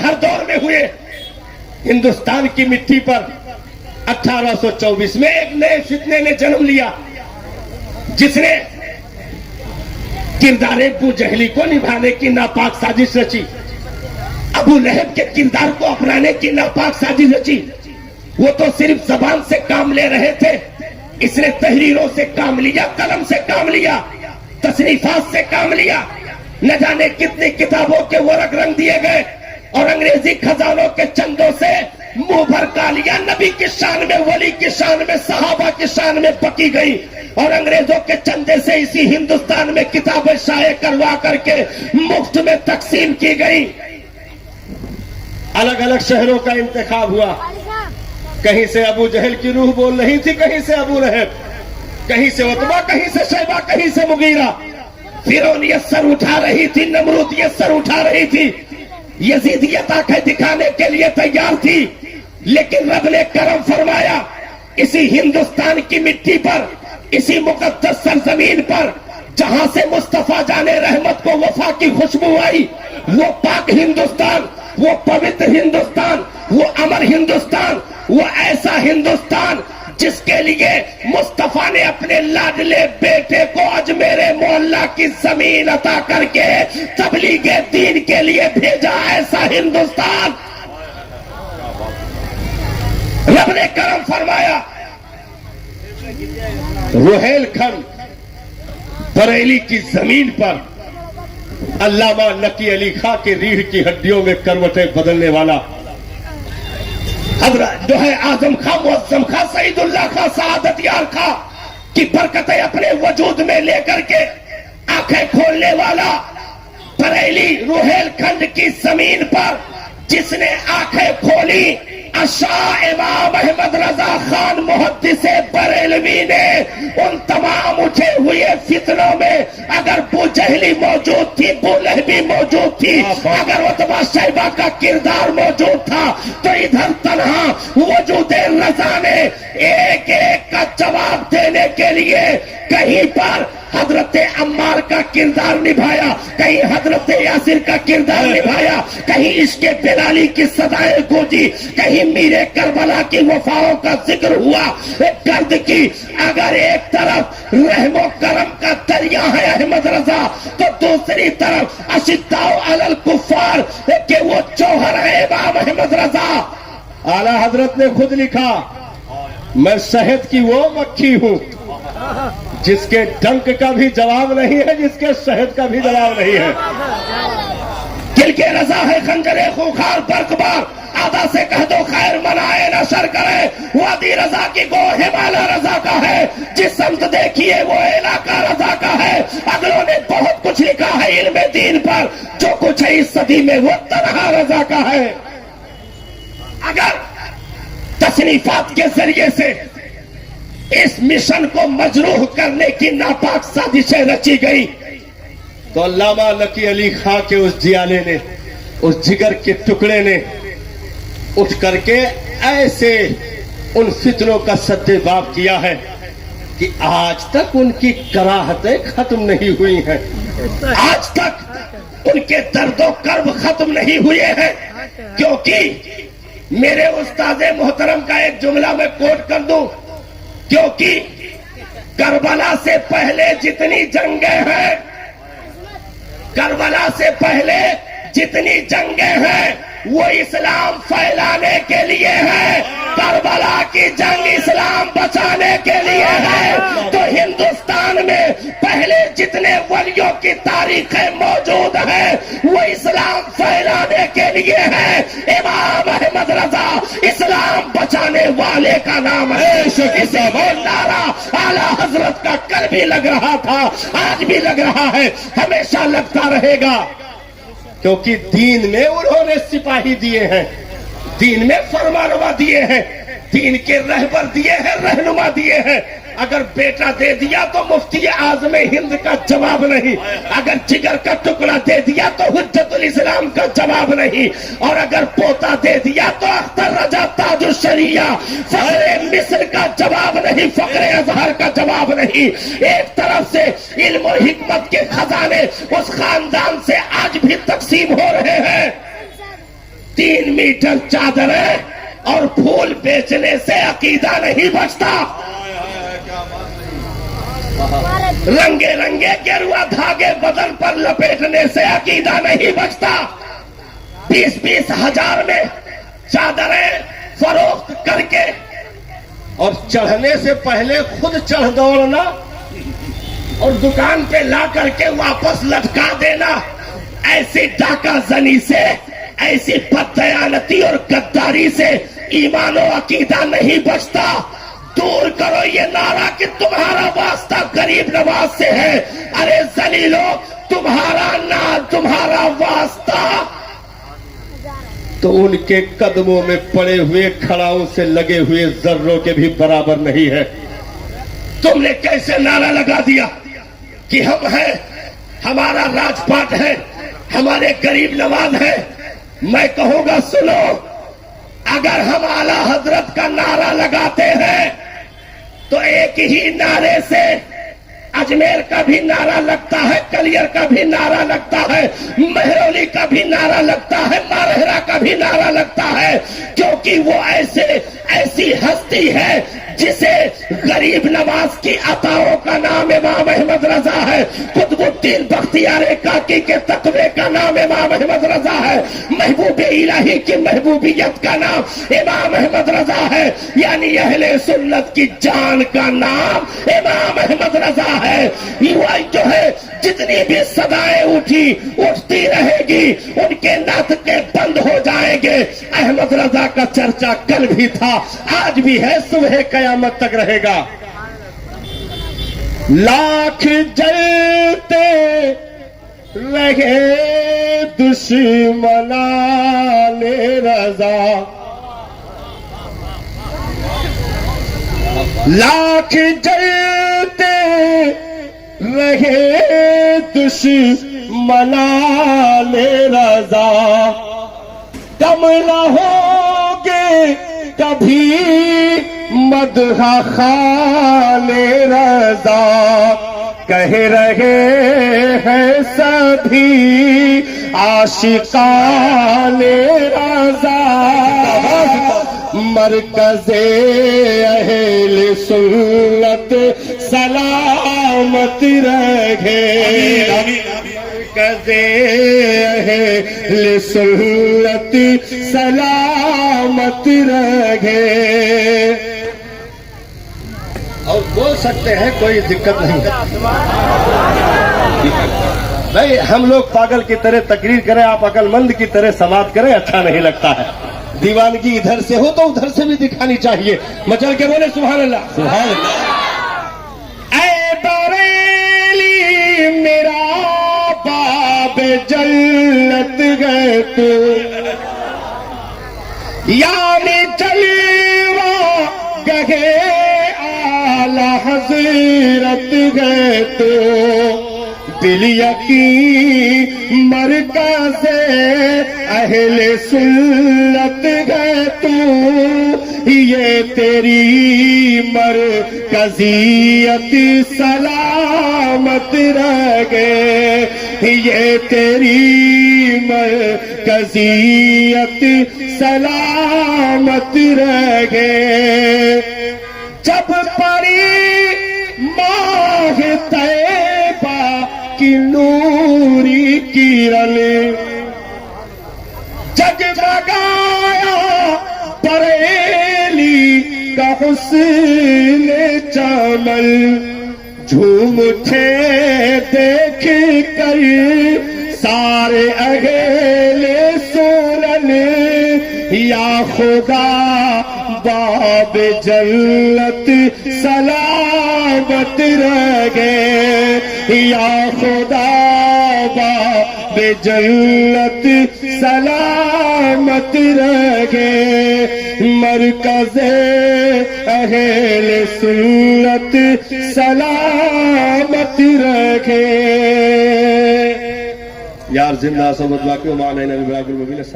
ہر دور میں ہوئے. ہندوستان کی مٹی پر 1824 میں ایک نئے فتنے نے جنم لیا جس نے کردار ابو جہلی کو نبھانے کی ناپاک سازش رچی, ابو لہب کے کردار کو اپنانے کی ناپاک سازش رچی. وہ تو صرف زبان سے کام لے رہے تھے, اس نے تحریروں سے کام لیا, قلم سے کام لیا, تصنیفات سے کام لیا. نہ جانے کتنی کتابوں کے وہ رنگ دیے گئے اور انگریزی خزانوں کے چندوں سے منہ بھر کا لیا. نبی کی شان میں, ولی کی شان میں, صحابہ کی شان میں بکی گئی اور انگریزوں کے چندے سے اسی ہندوستان میں کتابیں شائع کروا کر کے مفت میں تقسیم کی گئی. الگ الگ شہروں کا انتخاب ہوا. کہیں سے ابو جہل کی روح بول رہی تھی, کہیں سے ابو لہب, کہیں سے عتبہ, کہیں سے شیبہ, کہیں سے مغیرہ. فرعون یہ سر اٹھا رہی تھی, نمرود یہ سر اٹھا رہی تھی, یزیدیت آنکھیں دکھانے کے لیے تیار تھی. لیکن رب نے کرم فرمایا, اسی ہندوستان کی مٹی پر, اسی مقدس سرزمین پر جہاں سے مصطفیٰ جان رحمت کو وفا کی خوشبو آئی, وہ پاک ہندوستان, وہ پوتر ہندوستان, وہ امر ہندوستان, وہ ایسا ہندوستان جس کے لیے مصطفیٰ نے اپنے لاڈلے بیٹے کو اجمیر محلہ کی زمین عطا کر کے تبلیغ دین کے لیے بھیجا. ایسا ہندوستان رب نے کرم فرمایا. روہیل کھنڈ بریلی کی زمین پر علامہ نقی علی خاں کی ریڑھ کی ہڈیوں میں کروٹیں بدلنے والا حضرت جو ہے اعظم خاں, معظم خاں, سعید اللہ خاں, سعادت یار خاں کی برکتیں اپنے وجود میں لے کر کے آنکھیں کھولنے والا بریلی روہیل کھنڈ کی زمین پر جس نے آنکھیں کھولی, شاہ امام احمد رضا خان محدث بریلوی نے ان تمام اٹھے ہوئے فتنوں میں اگر بو جہلی موجود تھی, بو لہبی موجود تھی, اگر عتبہ شیبہ کا کردار موجود تھا, تو ادھر تنہا وجود رضا نے ایک ایک کا جواب دینے کے لیے کہیں پر حضرت عمار کا کردار نبھایا, کہیں حضرت یاسر کا کردار نبھایا, کہیں عشق بلالی کی صدائیں گونجی, کہیں میرے کربلا کی وفاؤں کا ذکر ہوا. گرد کی اگر ایک طرف رحم و کرم کا دریا ہے احمد رضا, تو دوسری طرف اشداء علی الکفار کہ وہ جوہر ہے امام احمد رضا. اعلی حضرت نے خود لکھا, میں شہد کی وہ مکھی ہوں جس کے ڈنک کا بھی جواب نہیں ہے, جس کے شہد کا بھی جواب نہیں ہے. دل کے رضا ہے خنجر خوخار برقبار, آدھا سے کہہ دو خیر منائے نہ شر کرے. وادی رضا کی گو ہمالا رضا کا ہے, جس سمت دیکھیے وہ علاقہ رضا کا ہے. اگلوں نے بہت کچھ لکھا ہے علم دین پر, جو کچھ ہے اس صدی میں وہ تنہا رضا کا ہے. اگر تصنیفات کے ذریعے سے اس مشن کو مجروح کرنے کی ناپاک سازشیں رچی گئی, تو علامہ نقی علی خاں کے اس جیالے نے, اس جگر کے ٹکڑے نے اٹھ کر کے ایسے ان فتنوں کا سد باب کیا ہے کہ آج تک ان کی کراہتیں ختم نہیں ہوئی ہیں, آج تک ان کے درد و کرب ختم نہیں ہوئے ہیں. کیونکہ میرے استاد محترم کا ایک جملہ میں کوٹ کر دوں, کیونکہ کربلا سے پہلے جتنی جنگیں ہیں, کربلا سے پہلے جتنی جنگیں ہیں وہ اسلام پھیلانے کے لیے ہے, کربلا کی جنگ اسلام بچانے کے لیے ہے. تو ہندوستان میں پہلے جتنے ولیوں کی تاریخیں موجود ہیں وہ اسلام پھیلانے کے لیے ہے. امام احمد رضا اسلام بچانے والے کا نام ہے. اسے وہ نعرہ اعلیٰ حضرت کا کل بھی لگ رہا تھا, آج بھی لگ رہا ہے, ہمیشہ لگتا رہے گا. کیونکہ دین میں انہوں نے سپاہی دیے ہیں, دین میں فرمانروا دیے ہیں, دین کے رہبر دیے ہیں, رہنما دیے ہیں. اگر بیٹا دے دیا تو مفتی اعظم ہند کا جواب نہیں, اگر جگر کا ٹکڑا دے دیا تو حجت الاسلام کا جواب نہیں, اور اگر پوتا دے دیا تو اختر رضا تاج الشریعہ فخر مصر کا جواب نہیں, فخر اظہر کا جواب نہیں. ایک طرف سے علم و حکمت کے خزانے اس خاندان سے آج بھی تقسیم ہو رہے ہیں, 3 میٹر چادریں اور پھول بیچنے سے عقیدہ نہیں بچتا. رنگے رنگے گیروا دھاگے بدن پر لپیٹنے سے عقیدہ نہیں بچتا. 20-20 ہزار میں چادریں فروخت کر کے اور چڑھنے سے پہلے خود چڑھ دوڑنا اور دکان پہ لا کر کے واپس لٹکا دینا، ایسی ڈاکہ زنی سے، ایسی بددیانتی اور غداری سے ایمان و عقیدہ نہیں بچتا. دور کرو یہ نعرہ کہ تمہارا واسطہ غریب نواز سے ہے. ارے ذلیلو، تمہارا واسطہ تو ان کے قدموں میں پڑے ہوئے کھڑاؤں سے لگے ہوئے ذروں کے بھی برابر نہیں ہے. تم نے کیسے نعرہ لگا دیا کہ ہم ہیں، ہمارا راج پاٹ ہے، ہمارے غریب نواز ہے. میں کہوں گا سنو، اگر ہم اعلی حضرت کا نعرہ لگاتے ہیں تو ایک ہی نعرے سے اجمیر کا بھی نعرہ لگتا ہے، کلیر کا بھی نعرہ لگتا ہے، مہرولی کا بھی نعرہ لگتا ہے، مارہرا کا بھی نعرہ لگتا ہے، کیونکہ وہ ایسی ہستی ہے جسے غریب نواز کی عطاؤں کا نام امام احمد رضا ہے، قطب الدین بختیار کاکی کے تقوی کا نام امام احمد رضا ہے، محبوب الہی کی محبوبیت کا نام امام احمد رضا ہے، یعنی اہل سنت کی جان کا نام امام احمد رضا ہے. یہ جو ہے جتنی بھی صدائیں اٹھتی رہے گی، ان کے ناطقے بند ہو جائیں گے. احمد رضا کا چرچا کل بھی تھا، آج بھی ہے، صبح قیامت تک رہے گا. لاکھ جلتے رہے دشمنان رضا، لاکھ جلتے رہے دشمنان رضا، کم نہ ہوگے کبھی مدح خان رضا. کہہ رہے ہیں سبھی عاشقان رضا، مرکز اہل سنت سلامت رہے، مرکز اہل سنت سلامت رہے. اور بول سکتے ہیں، کوئی دقت نہیں. بھائی ہم لوگ پاگل کی طرح تقریر کریں، آپ عقل مند کی طرح سماعت کریں، اچھا نہیں لگتا ہے. دیوانگی ادھر سے ہو تو ادھر سے بھی دکھانی چاہیے. مچل کے بولے سبحان اللہ، سبحان اللہ. اے بریلی میرا باب جنت گئے تو، یعنی جلوہ گہے اعلی حضرت گئے تو، دل یقین مرکز اہل سنت گئے تو، یہ تیری مرکزیت سلامت رہے، یہ تیری مرکزیت سلامت رہے. جب پڑی ماہ طیبہ کی نوری کرن، جگمگایا بریلی کا حسن چمن، جھوم اٹھے دیکھ کر سارے اہل سنن، یا خدا باب جنت سلامت رہے، یا خدا باب جنت سلامت رہے. مرکز اہل سنت سلامت رہے. یار زندہ سمجھ باقی معنی نبی براک المبین.